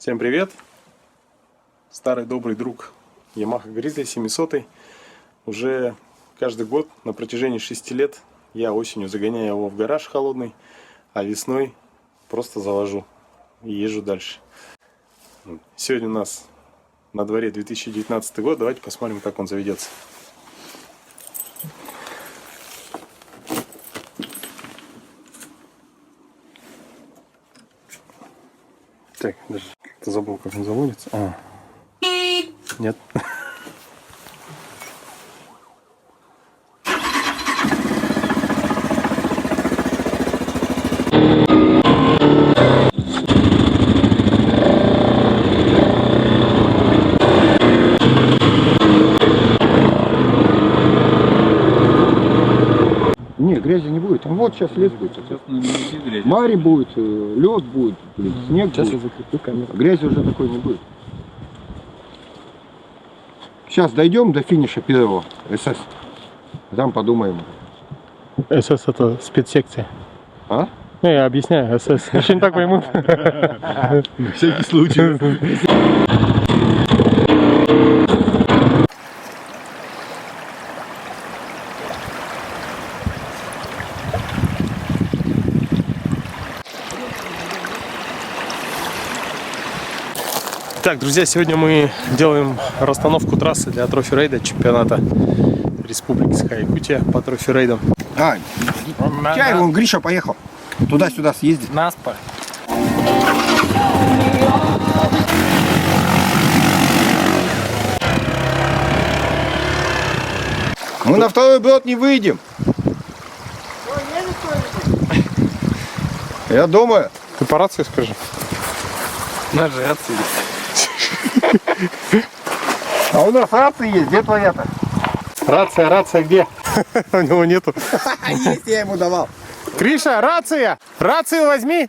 Всем привет! Старый добрый друг Yamaha Grizzly 700. Уже каждый год на протяжении 6 лет я осенью загоняю его в гараж холодный, а весной просто завожу и езжу дальше. Сегодня у нас на дворе 2019 год. Давайте посмотрим, как он заведется. Так, даже забыл, как он заводится. Нет. Не, грязи не будет. Вот сейчас лес будет. Мари будет, лед будет, снег Сейчас будет. я закреплю камеру. Грязи уже такой не будет. Сейчас дойдем до финиша первого СС. Там подумаем. СС это спецсекция. А? Ну, я объясняю, СС. Еще не так поймут. На всякий случай. Так, друзья, сегодня мы делаем расстановку трассы для трофи-рейда чемпионата Республики Саха-Якутия по трофи-рейдам. Чай, вон Гриша поехал. Туда-сюда съездить. Наспор. Мы на второй брод не выйдем. Я думаю. Ты по рации скажи. На же рации есть. А у нас рации есть. Где твоя-то? Рация где? У него нету. Есть, я ему давал. Гриша, рация! Рацию возьми!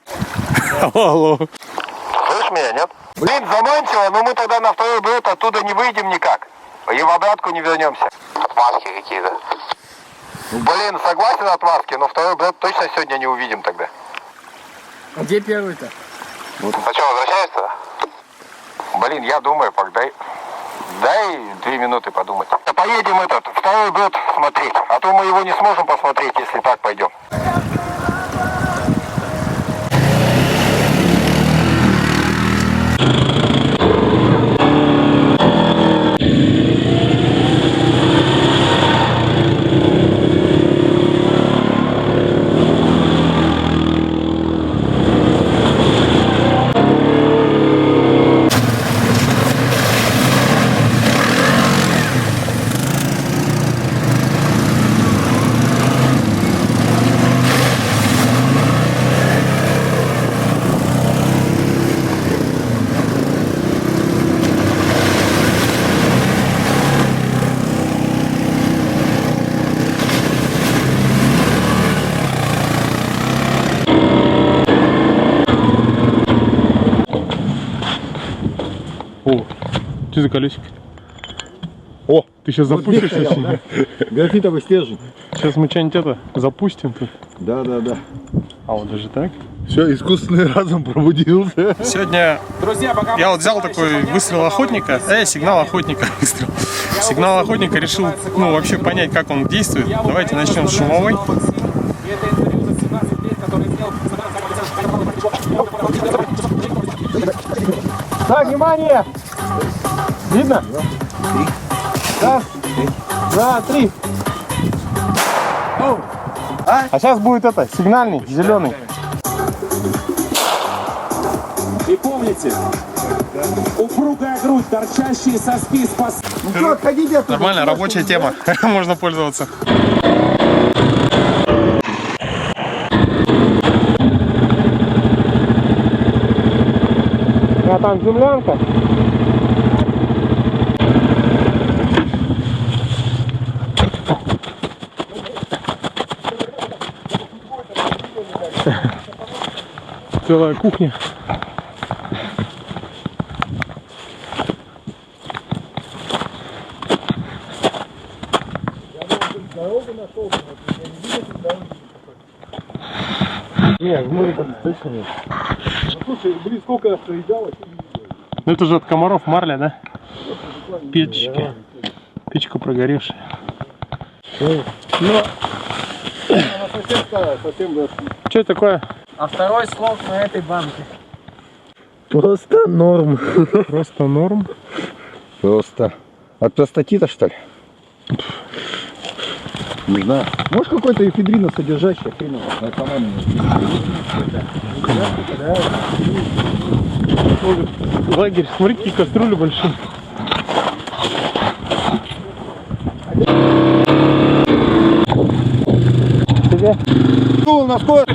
Алло. Слышишь меня, нет? Блин, заманчиво, но мы тогда на второй брод оттуда не выйдем никак. И в обратку не вернемся. Отмазки какие-то. Блин, согласен отмазки, но второй брод точно сегодня не увидим тогда. А где первый-то? Вот. А что, возвращаешься? Блин, я думаю, дай 2 минуты подумать. Поедем второй брод смотреть, а то мы его не сможем посмотреть, если так пойдем. О, что за колесик? О, ты сейчас запустишь очень. Графитовый стержень. Сейчас мы что-нибудь запустим тут. Да. А вот даже так. Все, искусственный разум пробудился. Сегодня я вот взял такой выстрел охотника, сигнал охотника выстрел. Сигнал охотника решил, вообще понять, как он действует. Давайте начнем с шумовой. Так, внимание! Видно? Раз, два, три. А сейчас будет сигнальный, зеленый. И помните, упругая грудь, торчащие соски спас. Ну что, отходите оттуда. Нормально, рабочая тема. Можно пользоваться. А там землянка. Целая кухня. Нет, в море точно нет. Слушай, блин, сколько я проезжал, Ну это же от комаров марля, да? Печки. Печка прогоревшая. Ну, что это такое? А второй слог на этой банке. Просто норм. Просто норм. Просто. От простатита, что ли? Не знаю. Может какой-то эфедрина содержащий, хреново. Лагерь, смотри, какие кастрюли большие. Ну, на скорость.